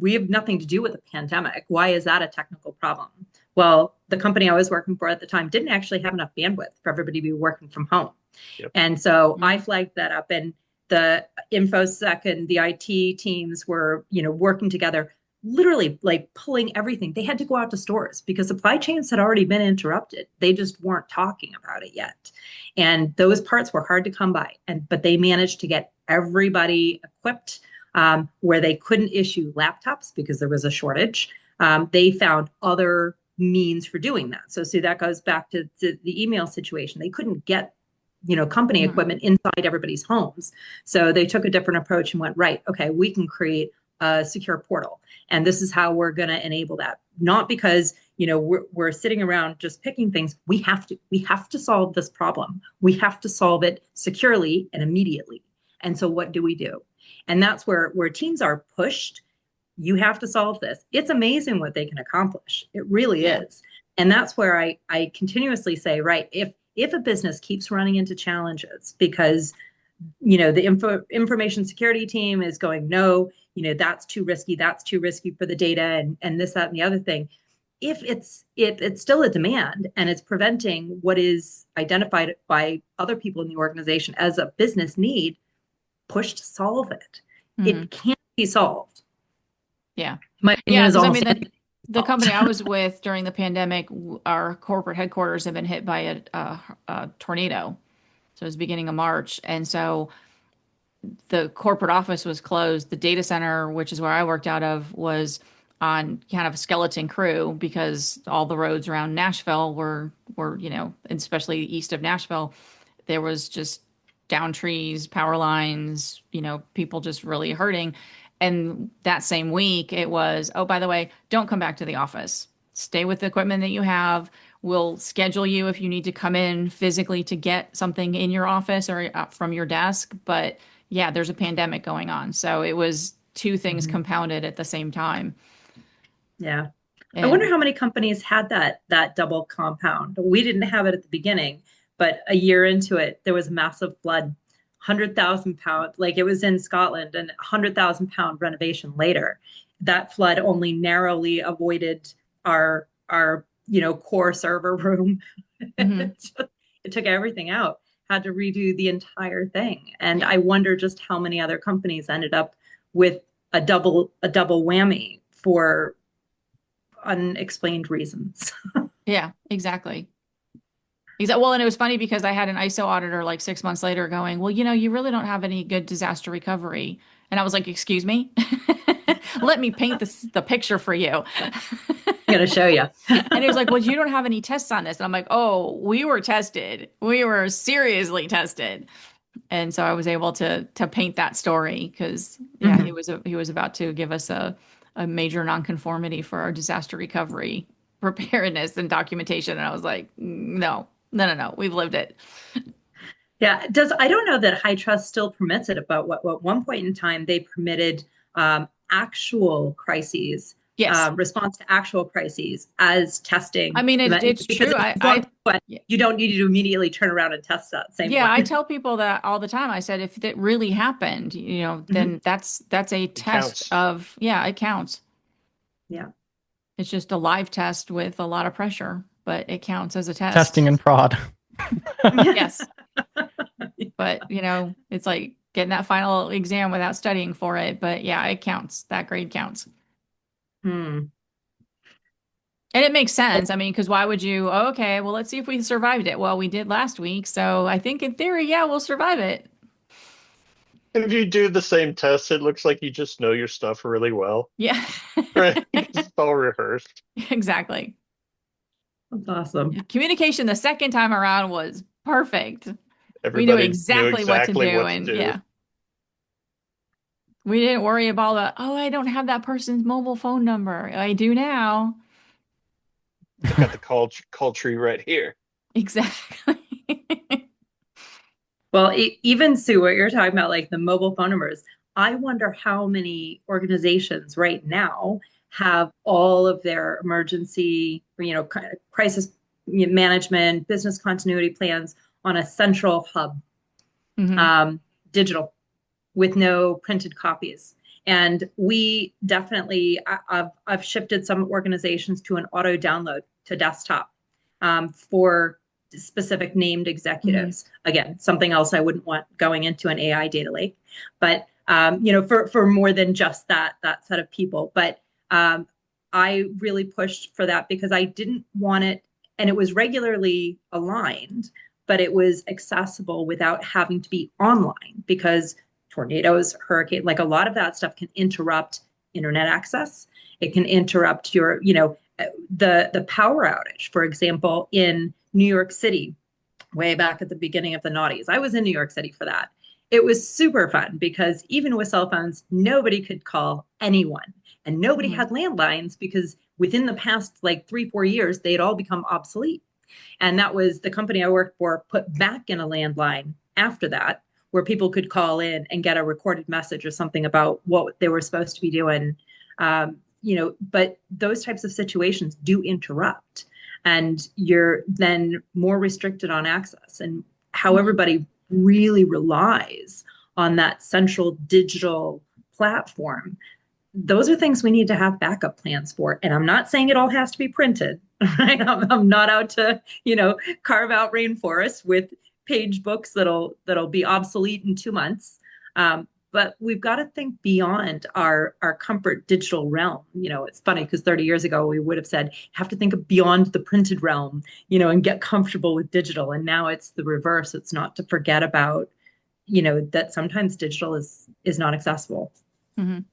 we have nothing to do with the pandemic. Why is that a technical problem? Well, the company I was working for at the time didn't actually have enough bandwidth for everybody to be working from home. Yep. And so I flagged that up, and the InfoSec and the IT teams were, working together, literally like pulling everything. They had to go out to stores because supply chains had already been interrupted. They just weren't talking about it yet. And those parts were hard to come by. But they managed to get everybody equipped where they couldn't issue laptops because there was a shortage. They found other means for doing that. So see, that goes back to the email situation. They couldn't get company equipment inside everybody's homes. So they took a different approach and went, right, okay, we can create a secure portal. And this is how we're going to enable that. Not because, we're sitting around just picking things. We have to solve this problem. We have to solve it securely and immediately. And so what do we do? And that's where teams are pushed. You have to solve this. It's amazing what they can accomplish. It really is. And that's where I continuously say, right, if a business keeps running into challenges because the information security team is going, no, that's too risky for the data, and this, that, and the other thing. If it's still a demand and it's preventing what is identified by other people in the organization as a business need, push to solve it. It can't be solved. Yeah. My opinion is Because I almost mean, the company I was with during the pandemic, our corporate headquarters had been hit by a tornado. So it was beginning of March. And so the corporate office was closed. The data center, which is where I worked out of, was on kind of a skeleton crew because all the roads around Nashville were, especially east of Nashville, there was just down trees, power lines, people just really hurting. And that same week it was, oh, by the way, don't come back to the office. Stay with the equipment that you have. We'll schedule you if you need to come in physically to get something in your office or from your desk. But yeah, there's a pandemic going on. So it was two things compounded at the same time. Yeah. And I wonder how many companies had that double compound. We didn't have it at the beginning, but a year into it, there was a massive flood, 100,000 pound, like it was in Scotland, and 100,000 pound renovation later. That flood only narrowly avoided our core server room. It took everything out, had to redo the entire thing. And I wonder just how many other companies ended up with a double whammy for unexplained reasons. yeah, exactly. Well, and it was funny because I had an ISO auditor like 6 months later going, well, you really don't have any good disaster recovery. And I was like, excuse me, let me paint the picture for you. I'm going to show you. And he was like, well, you don't have any tests on this. And I'm like, oh, we were tested. We were seriously tested. And so I was able to paint that story because he was about to give us a major nonconformity for our disaster recovery preparedness and documentation. And I was like, no, we've lived it. Yeah, I don't know that HITRUST still permits it, but at one point in time they permitted actual crises, Yes. response to actual crises as testing. I mean, it's true. You don't need to immediately turn around and test that same one. I tell people that all the time. I said, if it really happened, then that's a test of, it counts. Yeah. It's just a live test with a lot of pressure, but it counts as a test. Testing and prod. Yes. But, it's like getting that final exam without studying for it. But yeah, it counts. That grade counts. And it makes sense. I mean, because why would you, okay, well, let's see if we survived it. Well, we did last week. So I think in theory, we'll survive it. And if you do the same test, it looks like you just know your stuff really well. Yeah. Right. It's all rehearsed. Exactly. That's awesome. Communication the second time around was perfect. Everybody we knew exactly what to do. And we didn't worry about I don't have that person's mobile phone number. I do now. I got the call tree right here. Exactly. Well, even Sue, what you're talking about, like the mobile phone numbers, I wonder how many organizations right now have all of their emergency, crisis management, business continuity plans on a central hub, digital, with no printed copies. And we definitely, I've shifted some organizations to an auto download to desktop for specific named executives. Again, something else I wouldn't want going into an AI data lake, but for more than just that set of people. But I really pushed for that because I didn't want it, and it was regularly aligned, but it was accessible without having to be online, because tornadoes, hurricane, like a lot of that stuff can interrupt internet access. It can interrupt your, the power outage, for example, in New York City, way back at the beginning of the noughties. I was in New York City for that. It was super fun because even with cell phones, nobody could call anyone, and nobody had landlines because within the past like 3-4 years, they had all become obsolete. And that was the company I worked for put back in a landline after that, where people could call in and get a recorded message or something about what they were supposed to be doing. But those types of situations do interrupt. and you're then more restricted on access. And how Mhm. everybody really relies on that central digital platform, those are things we need to have backup plans for. And I'm not saying it all has to be printed, right? I'm not out to, carve out rainforests with page books that'll be obsolete in 2 months. But we've got to think beyond our comfort digital realm. It's funny because 30 years ago we would have said have to think of beyond the printed realm, and get comfortable with digital. And now it's the reverse. It's not to forget about, that sometimes digital is not accessible. Mhm.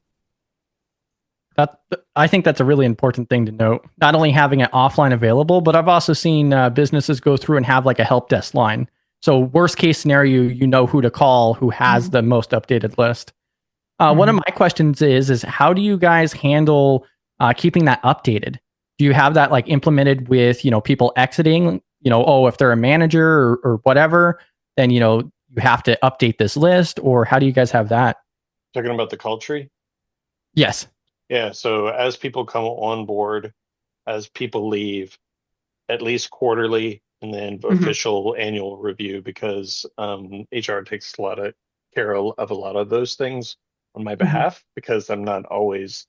That I think that's a really important thing to note. Not only having it offline available, but I've also seen businesses go through and have like a help desk line. So worst case scenario, you know who to call, who has the most updated list. One of my questions is how do you guys handle keeping that updated? Do you have that like implemented with, people exiting, if they're a manager or whatever, then, you have to update this list, or how do you guys have that? Talking about the call tree? Yes. Yeah, so as people come on board, as people leave, at least quarterly, and then official annual review, because HR takes a lot of care of a lot of those things on my behalf, because I'm not always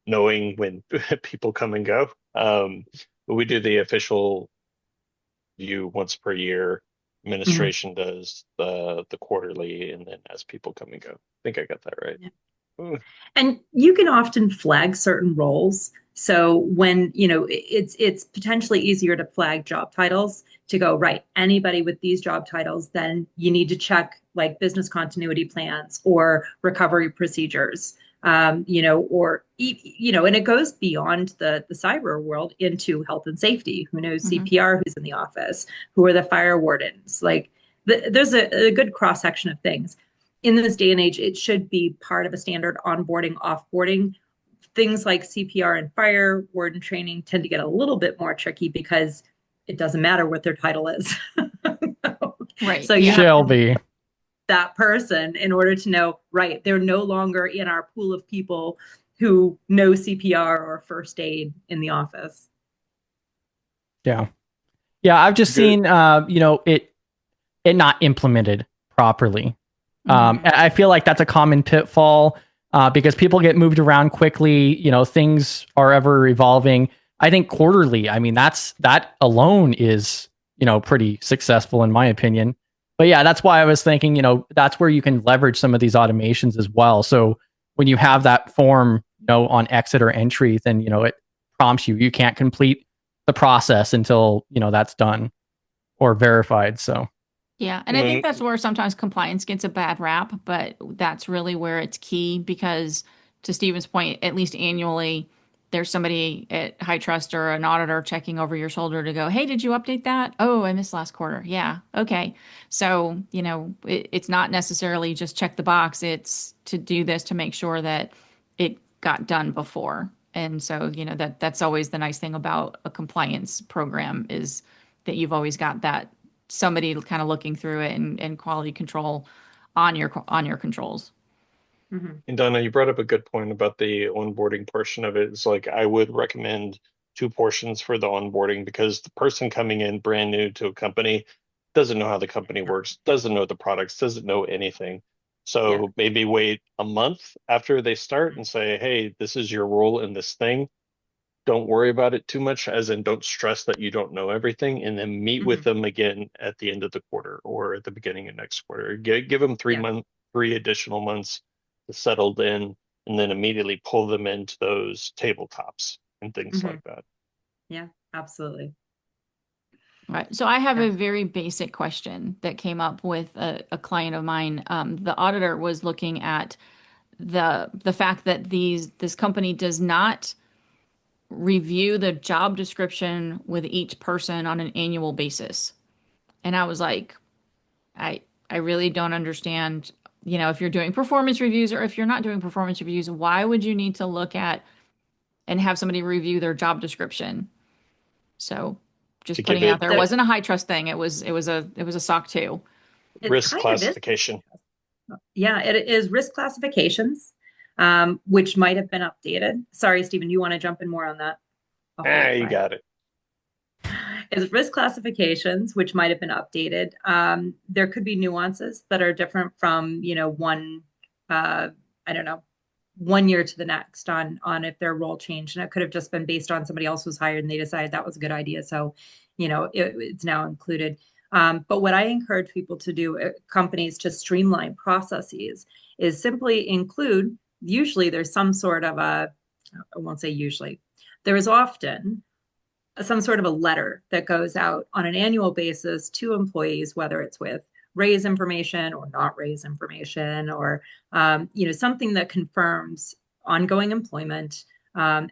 knowing when people come and go. But we do the official view once per year. Administration does the quarterly, and then as people come and go. I think I got that right. Yeah. Ooh. And you can often flag certain roles. So when, it's potentially easier to flag job titles to go, right, anybody with these job titles, then you need to check like business continuity plans or recovery procedures, and it goes beyond the cyber world into health and safety. Who knows CPR, who's in the office, who are the fire wardens? Like there's a good cross section of things. In this day and age, it should be part of a standard onboarding, offboarding. Things like CPR and fire warden training tend to get a little bit more tricky because it doesn't matter what their title is. Right. So you have Shelby. that person in order to know, right, they're no longer in our pool of people who know CPR or first aid in the office. Yeah. Yeah. I've just seen, it not implemented properly. I feel like that's a common pitfall because people get moved around quickly. Things are ever evolving. I think quarterly, I mean, that alone is, pretty successful in my opinion. But yeah, that's why I was thinking, that's where you can leverage some of these automations as well. So when you have that form, on exit or entry, then, it prompts you can't complete the process until, that's done or verified. So. Yeah, and I think that's where sometimes compliance gets a bad rap, but that's really where it's key because to Stephen's point, at least annually, there's somebody at HITRUST or an auditor checking over your shoulder to go, hey, did you update that? Oh, I missed last quarter. Yeah, okay. So, it's not necessarily just check the box. It's to do this to make sure that it got done before. And so, that's always the nice thing about a compliance program is that you've always got that somebody kind of looking through it and quality control on your controls. And Donna, you brought up a good point about the onboarding portion of it. It's like I would recommend two portions for the onboarding because the person coming in brand new to a company doesn't know how the company works, doesn't know the products, doesn't know anything. So maybe wait a month after they start and say, hey, this is your role in this thing. Don't worry about it too much, as in don't stress that you don't know everything, and then meet with them again at the end of the quarter or at the beginning of next quarter. Give them 3 additional months to settle in, and then immediately pull them into those tabletops and things like that. Yeah, absolutely. Right. So I have a very basic question that came up with a client of mine. The auditor was looking at the fact that this company does not review the job description with each person on an annual basis. And I was like, I really don't understand, if you're doing performance reviews or if you're not doing performance reviews, why would you need to look at and have somebody review their job description? So just putting it out there, it wasn't a HITRUST thing. It was a SOC 2. Risk classification. Yeah, it is risk classifications, which might have been updated. Sorry, Stephen, you want to jump in more on that? You got it. is risk classifications, which might have been updated. There could be nuances that are different from, uh, I don't know, 1 year to the next on if their role changed. And it could have just been based on somebody else was hired and they decided that was a good idea. So, it's now included. But what I encourage people to do, companies to streamline processes, is simply include, usually there's some sort of I won't say usually, there is often some sort of a letter that goes out on an annual basis to employees, whether it's with raise information or not raise information, or something that confirms ongoing employment,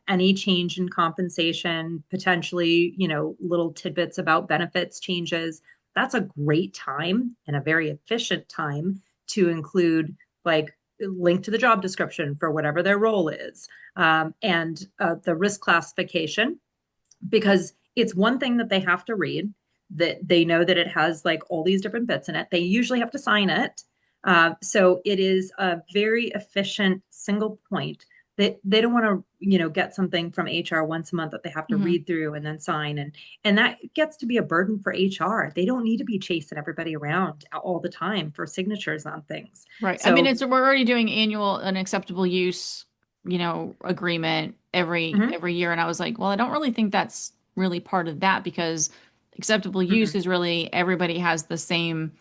any change in compensation, potentially little tidbits about benefits changes. That's a great time and a very efficient time to include, like, link to the job description for whatever their role is, and the risk classification, because it's one thing that they have to read, that they know that it has like all these different bits in it. They usually have to sign it. So it is a very efficient single point that they don't want to, get something from HR once a month that they have to read through and then sign. And that gets to be a burden for HR. They don't need to be chasing everybody around all the time for signatures on things. Right. So, I mean, we're already doing an acceptable use, agreement every year. And I was like, well, I don't really think that's really part of that, because acceptable use is really everybody has the same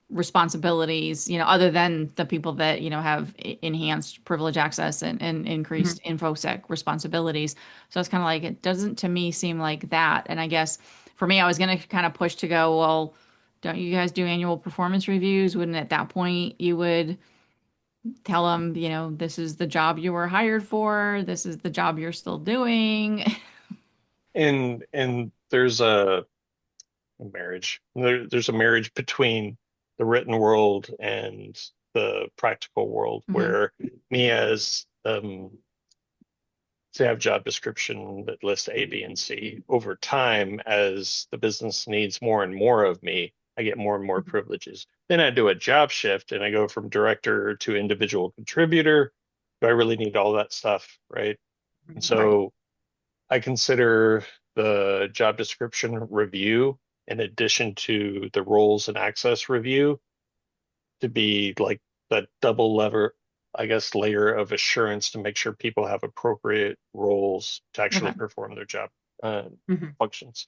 responsibilities, other than the people that, have enhanced privilege access and increased InfoSec responsibilities. So it's kind of like, it doesn't to me seem like that. And I guess for me, I was going to kind of push to go, well, don't you guys do annual performance reviews? Wouldn't at that point you would tell them, this is the job you were hired for, this is the job you're still doing? And there's a marriage. There's a marriage between the written world and the practical world, where me as say I have job description that lists A, B, and C. Over time, as the business needs more and more of me, I get more and more privileges. Then I do a job shift and I go from director to individual contributor. Do I really need all that stuff, right? And so I consider the job description review, in addition to the roles and access review, to be like the double lever, I guess, layer of assurance to make sure people have appropriate roles to actually perform their job functions.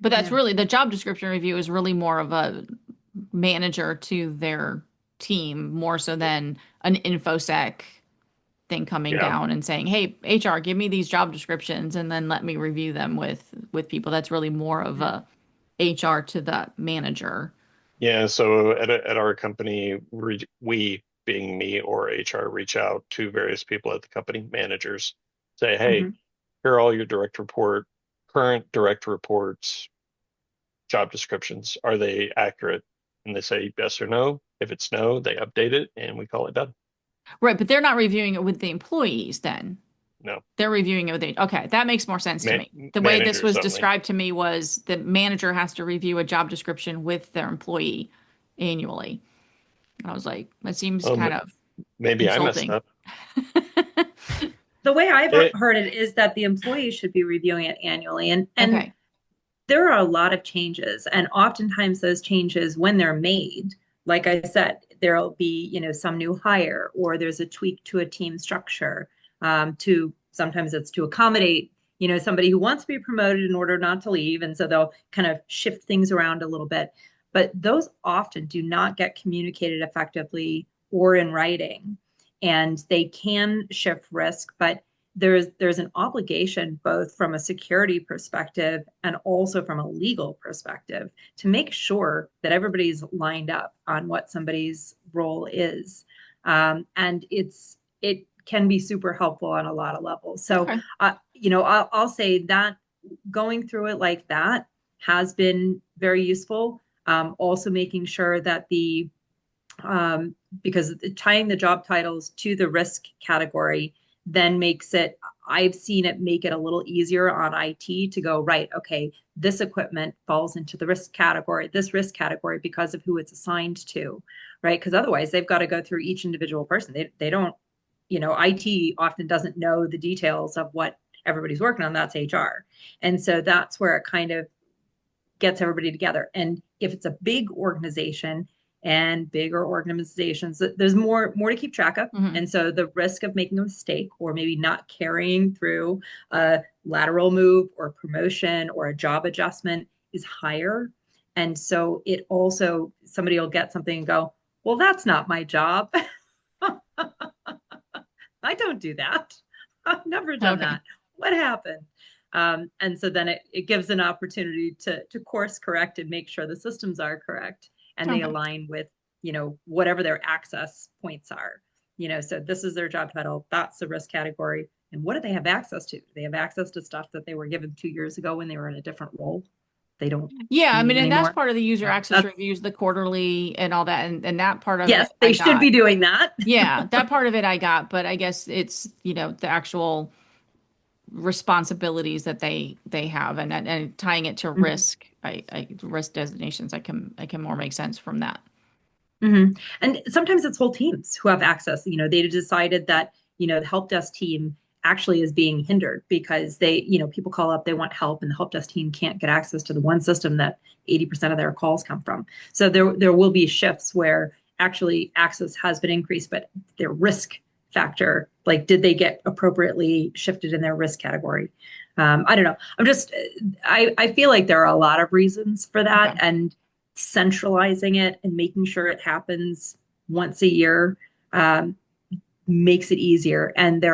But that's really, the job description review is really more of a manager to their team, more so than an InfoSec thing coming down and saying, hey, HR, give me these job descriptions and then let me review them with people. That's really more of a HR to the manager. Yeah, so at our company, we, being me or HR, reach out to various people at the company, managers, say, hey, here are all your current direct reports, job descriptions. Are they accurate? And they say yes or no. If it's no, they update it and we call it done. Right, but they're not reviewing it with the employees then. No. They're reviewing it with okay, that makes more sense to me. The way this was described to me was the manager has to review a job description with their employee annually. And I was like, that seems kind of maybe insulting. I messed up. The way I've heard it is that the employee should be reviewing it annually. And there are a lot of changes. And oftentimes those changes, when they're made, like I said, there'll be, some new hire, or there's a tweak to a team structure, sometimes it's to accommodate, somebody who wants to be promoted in order not to leave. And so they'll kind of shift things around a little bit. But those often do not get communicated effectively or in writing. And they can shift risk, but there's an obligation, both from a security perspective and also from a legal perspective, to make sure that everybody's lined up on what somebody's role is. And it can be super helpful on a lot of levels. So, I'll say that going through it like that has been very useful. Also making sure that because tying the job titles to the risk category then makes it, I've seen it make it a little easier on IT to go, right, okay, this equipment falls into the risk category, because of who it's assigned to, right? Because otherwise they've got to go through each individual person. They don't, IT often doesn't know the details of what everybody's working on, that's HR. And so that's where it kind of gets everybody together. And if it's a big organization and bigger organizations, there's more to keep track of. And so the risk of making a mistake or maybe not carrying through a lateral move or promotion or a job adjustment is higher. And so it also, somebody will get something and go, well, that's not my job. I don't do that. I've never done that. What happened? And so then it gives an opportunity to course correct and make sure the systems are correct and they align with, whatever their access points are. So this is their job title. That's the risk category. And what do they have access to? They have access to stuff that they were given 2 years ago when they were in a different role. They don't. Yeah, I mean, and that's part of the user access reviews, the quarterly and all that, and that part of yes, they should be doing that. Yeah, that part of it I got, but I guess it's the actual responsibilities that they have, and tying it to risk, risk designations, I can more make sense from that. And sometimes it's whole teams who have access. They decided that the help desk team actually is being hindered because they, people call up, they want help, and the help desk team can't get access to the one system that 80% of their calls come from. So there will be shifts where actually access has been increased, but their risk factor, like, did they get appropriately shifted in their risk category? I don't know. I feel like there are a lot of reasons for that, and centralizing it and making sure it happens once a year makes it easier. And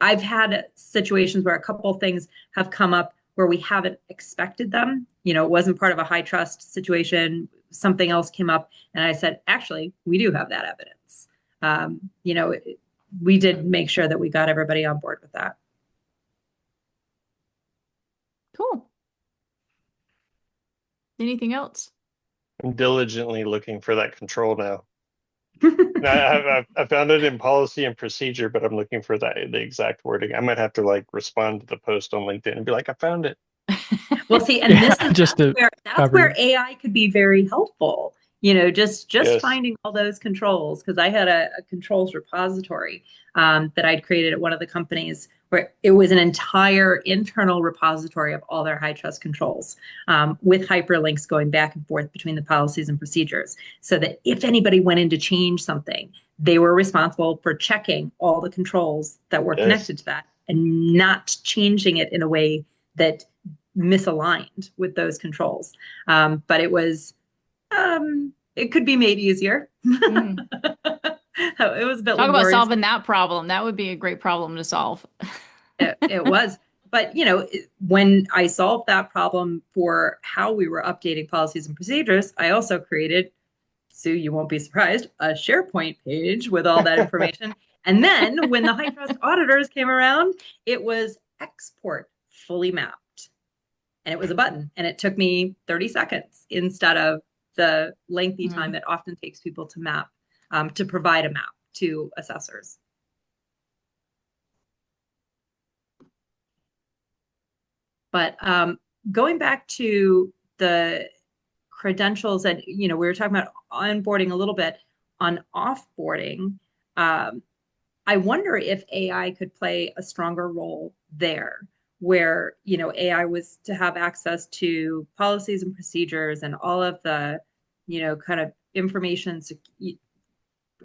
I've had situations where a couple of things have come up where we haven't expected them. It wasn't part of a HITRUST situation. Something else came up, and I said, actually, we do have that evidence. We did make sure that we got everybody on board with that. Cool. Anything else? I'm diligently looking for that control now. I found it in policy and procedure, but I'm looking for the exact wording. I might have to respond to the post on LinkedIn and be like, I found it. Well, see, and this is that's where AI could be very helpful. Just finding all those controls, because I had a controls repository that I'd created at one of the companies where it was an entire internal repository of all their HITRUST controls with hyperlinks going back and forth between the policies and procedures, so that if anybody went in to change something, they were responsible for checking all the controls that were connected to that and not changing it in a way that misaligned with those controls. But it was... it could be made easier. It was a bit Talk about solving that problem. That would be a great problem to solve. it was. But, when I solved that problem for how we were updating policies and procedures, I also created, Sue, you won't be surprised, a SharePoint page with all that information. And then when the HITRUST auditors came around, it was export fully mapped. And it was a button. And it took me 30 seconds instead of the lengthy time it often takes people to map, to provide a map to assessors. But going back to the credentials, and we were talking about onboarding a little bit. On offboarding, I wonder if AI could play a stronger role there, where AI was to have access to policies and procedures and all of the kind of information,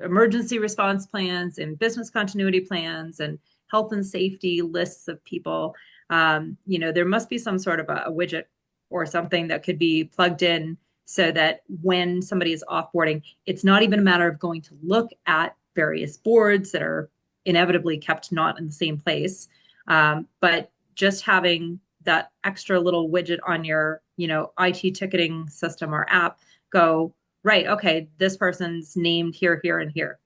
emergency response plans and business continuity plans and health and safety lists of people. There must be some sort of a widget or something that could be plugged in so that when somebody is offboarding, it's not even a matter of going to look at various boards that are inevitably kept not in the same place, but just having that extra little widget on your, IT ticketing system or app go, right, okay, this person's named here, here, and here,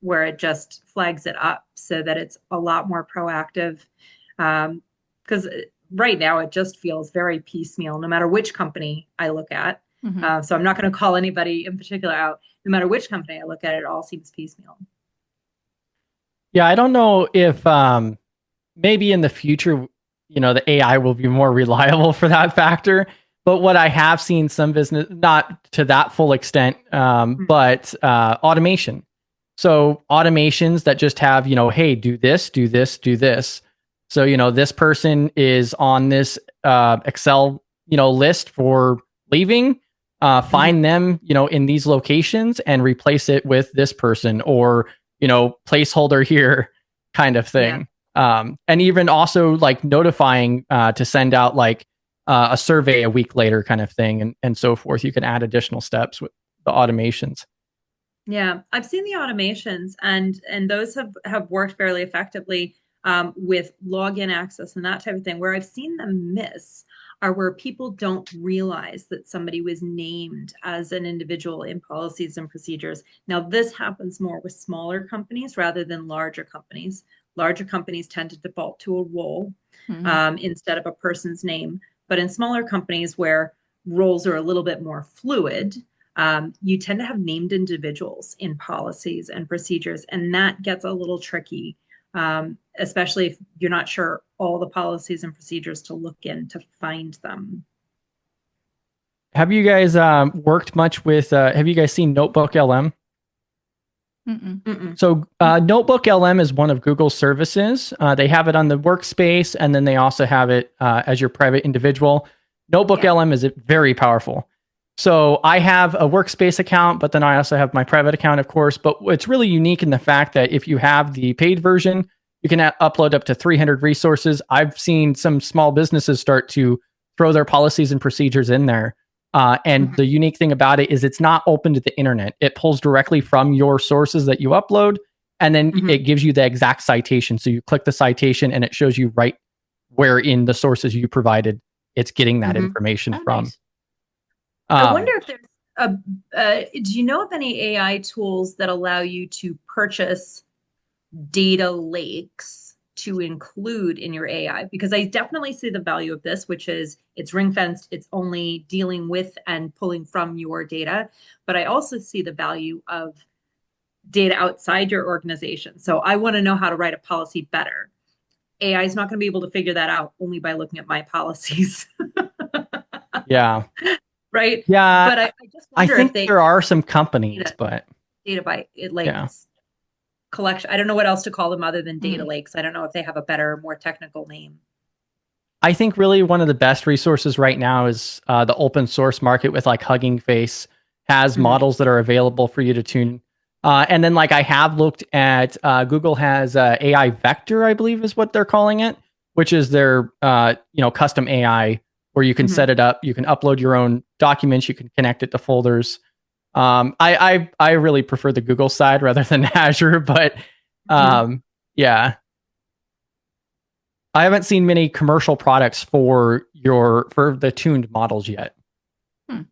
where it just flags it up so that it's a lot more proactive. Because right now it just feels very piecemeal, no matter which company I look at. So I'm not going to call anybody in particular out. No matter which company I look at, it all seems piecemeal. Yeah, I don't know if maybe in the future, the AI will be more reliable for that factor. But what I have seen some business, not to that full extent, but automation. So automations that just have, hey, do this, do this, do this. So, this person is on this Excel, list for leaving. Find them, in these locations and replace it with this person, or, placeholder here kind of thing. And even also like notifying to send out like a survey a week later kind of thing, and so forth. You can add additional steps with the automations. Yeah, I've seen the automations, and those have worked fairly effectively with login access and that type of thing. Where I've seen them miss are where people don't realize that somebody was named as an individual in policies and procedures. Now, this happens more with smaller companies rather than larger companies. Larger companies tend to default to a role instead of a person's name. But in smaller companies where roles are a little bit more fluid, you tend to have named individuals in policies and procedures, and that gets a little tricky, especially if you're not sure all the policies and procedures to look in to find them. Have you guys worked much with, have you guys seen Notebook LM? So Notebook LM is one of Google's services. They have it on the workspace, and then they also have it as your private individual. Notebook LM is very powerful. So I have a workspace account, but then I also have my private account, of course. But it's really unique in the fact that if you have the paid version, you can upload up to 300 resources. I've seen some small businesses start to throw their policies and procedures in there. And the unique thing about it is it's not open to the internet. It pulls directly from your sources that you upload, and then it gives you the exact citation. So you click the citation and it shows you right where in the sources you provided it's getting that information from. Nice. I wonder if there's do you know of any AI tools that allow you to purchase data lakes to include in your AI? Because I definitely see the value of this, which is it's ring fenced, it's only dealing with and pulling from your data. But I also see the value of data outside your organization. So I want to know how to write a policy better. AI is not going to be able to figure that out only by looking at my policies. Yeah. Right. Yeah. But I just wonder think if they there are some companies, but data by it lakes collection. I don't know what else to call them other than data lakes. I don't know if they have a better, more technical name. I think really one of the best resources right now is the open source market with like Hugging Face has models that are available for you to tune. And then like I have looked at Google has AI Vector, I believe is what they're calling it, which is their custom AI where you can set it up. You can upload your own documents. You can connect it to folders. I really prefer the Google side rather than Azure, but yeah. I haven't seen many commercial products for the tuned models yet. It's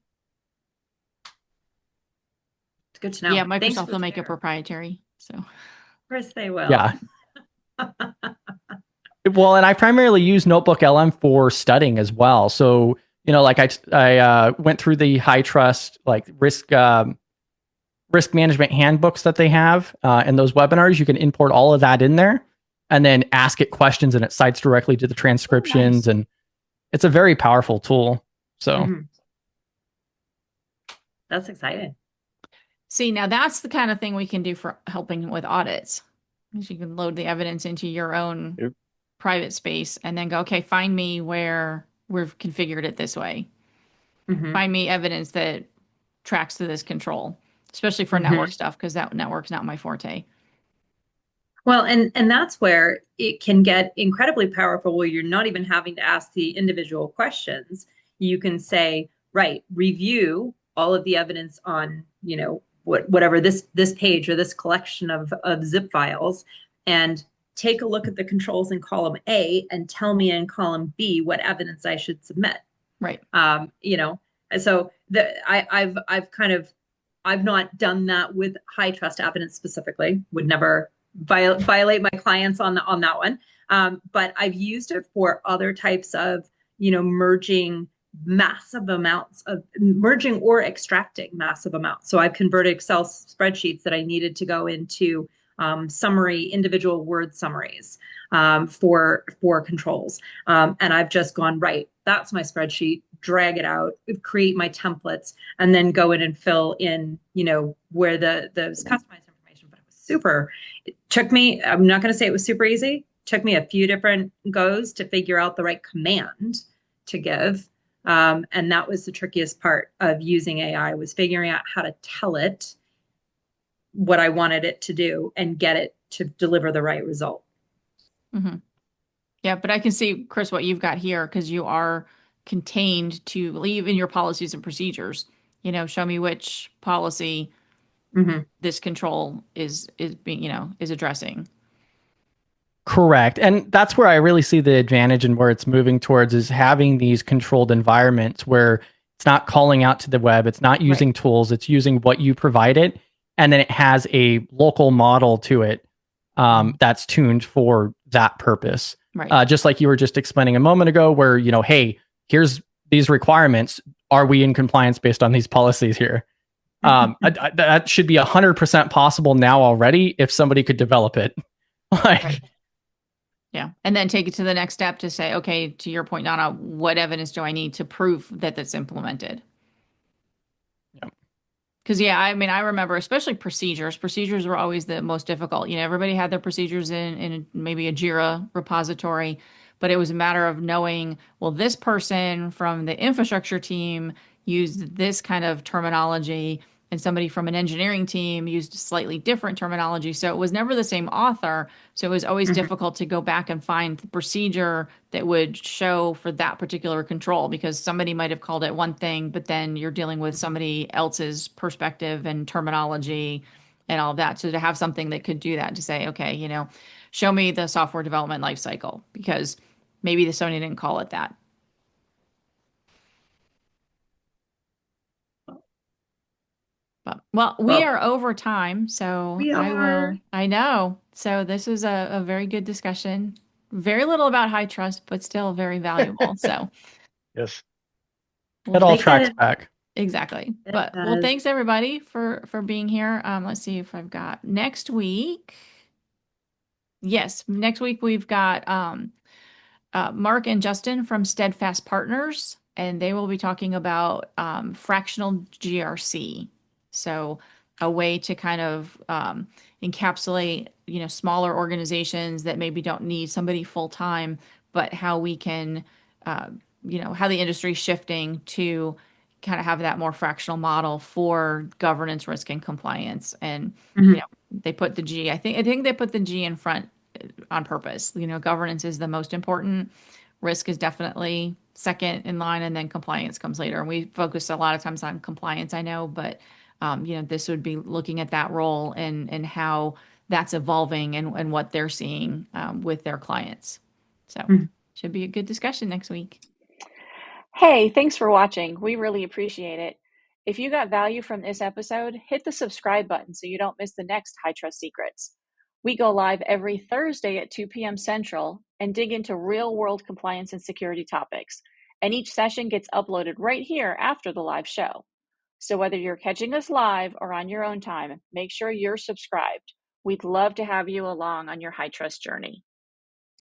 good to know. Yeah, Microsoft will make it proprietary. So of course they will. Yeah. Well, and I primarily use Notebook LM for studying as well. So, like I went through the HITRUST like risk management handbooks that they have, and those webinars. You can import all of that in there, and then ask it questions, and it cites directly to the transcriptions, and it's a very powerful tool. So, that's exciting. See, now that's the kind of thing we can do for helping with audits. You can load the evidence into your own private space and then go, okay, find me where we've configured it this way. Find me evidence that tracks to this control, especially for network stuff, because that network's not my forte. Well, and that's where it can get incredibly powerful, where you're not even having to ask the individual questions. You can say, right, review all of the evidence on, whatever this page or this collection of zip files, and take a look at the controls in column A and tell me in column B what evidence I should submit. Right. So I've not done that with HITRUST evidence specifically. Would never violate my clients on that one. But I've used it for other types of, merging or extracting massive amounts. So I've converted Excel spreadsheets that I needed to go into individual word summaries for controls. And I've just gone, right, that's my spreadsheet, drag it out, create my templates, and then go in and fill in, where those customized information. But it was super. It took me, I'm not going to say it was super easy. Took me a few different goes to figure out the right command to give. And that was the trickiest part of using AI, was figuring out how to tell it what I wanted it to do and get it to deliver the right result. Mm-hmm. Yeah, but I can see, Chris, what you've got here, because you are contained to leave in your policies and procedures. Show me which policy Mm-hmm. this control is being, is addressing. Correct. And that's where I really see the advantage and where it's moving towards, is having these controlled environments where it's not calling out to the web, it's not using tools, it's using what you provide it. And then it has a local model to it that's tuned for that purpose. Right. Just like you were just explaining a moment ago, where, hey, here's these requirements. Are we in compliance based on these policies here? That should be 100% possible now already if somebody could develop it. Right. Yeah. And then take it to the next step to say, okay, to your point, Donna, what evidence do I need to prove that that's implemented? Yeah. Because, I remember especially procedures. Procedures were always the most difficult. Everybody had their procedures in maybe a Jira repository, but it was a matter of knowing, well, this person from the infrastructure team used this kind of terminology, and somebody from an engineering team used slightly different terminology. So it was never the same author. So it was always difficult to go back and find the procedure that would show for that particular control, because somebody might have called it one thing, but then you're dealing with somebody else's perspective and terminology and all of that. So to have something that could do that, to say, okay, show me the software development lifecycle, because maybe the Sony didn't call it that. Well, we are over time, so I know. So this is a very good discussion. Very little about HITRUST, but still very valuable. So Yes. It all tracks back. Exactly. But well, thanks everybody for being here. Let's see if I've got next week. Yes, next week we've got Mark and Justin from Steadfast Partners, and they will be talking about fractional GRC. So a way to kind of encapsulate, smaller organizations that maybe don't need somebody full time, but how we can, how the industry is shifting to kind of have that more fractional model for governance, risk, and compliance. And they put the G. I think they put the G in front on purpose. Governance is the most important. Risk is definitely second in line, and then compliance comes later. And we focus a lot of times on compliance, I know, but this would be looking at that role and how that's evolving and what they're seeing with their clients. So should be a good discussion next week. Hey, thanks for watching. We really appreciate it. If you got value from this episode, hit the subscribe button so you don't miss the next HITRUST Secrets. We go live every Thursday at 2 p.m. Central and dig into real-world compliance and security topics. And each session gets uploaded right here after the live show. So whether you're catching us live or on your own time, make sure you're subscribed. We'd love to have you along on your HITRUST journey.